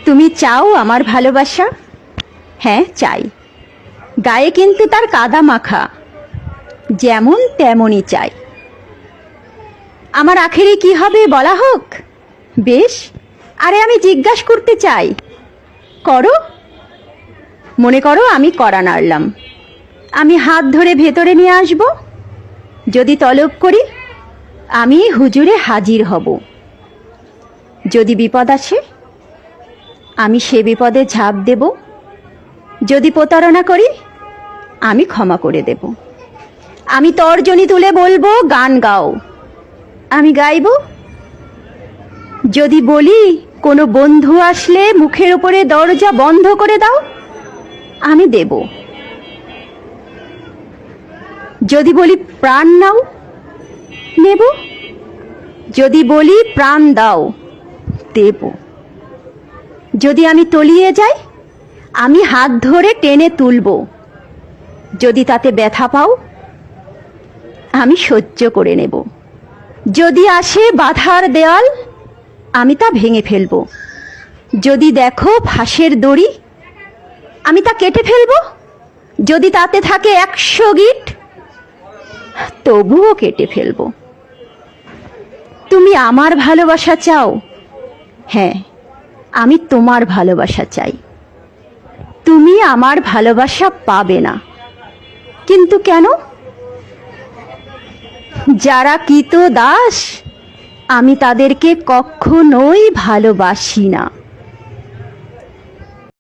তুমি চাও আমার ভালোবাসা? হ্যাঁ চাই, গায়ে কিন্তু তার কাদা মাখা, যেমন তেমনই চাই। আমার আখেরে কি হবে বলা হোক? বেশ, আরে আমি জিজ্ঞাসা করতে চাই, করো। মনে করো আমি কড়া নাড়লাম, আমি হাত ধরে ভেতরে নিয়ে আসব। যদি তলব করি, আমি হুজুরে হাজির হব। যদি বিপদ আসে, আমি সে বিপদে ঝাঁপ দেব। যদি প্রতারণা করি, আমি ক্ষমা করে দেব। আমি তর্জনী তুলে বলবো গান গাও, আমি গাইব। যদি বলি কোনো বন্ধু আসলে মুখের উপরে দরজা বন্ধ করে দাও, আমি দেব। যদি বলি প্রাণ নাও, নেব। যদি বলি প্রাণ দাও, দেব। যদি আমি তলিয়ে যাই, আমি হাত ধরে টেনে তুলব। যদি তাতে ব্যথা পাও, আমি সহ্য করে নেব। যদি আসে বাধার দেয়াল, আমি তা ভেঙে ফেলব। যদি দেখো ফাঁসের দড়ি, আমি তা কেটে ফেলব। যদি তাতে থাকে 100 গিট, তবুও কেটে ফেলব। তুমি আমার ভালোবাসা চাও? হ্যাঁ, আমি তোমার ভালোবাসা চাই। তুমি আমার ভালোবাসা পাবে না। কিন্তু কেন? যারা কৃতদাস, আমি তাদেরকে কখনোই ভালোবাসি না।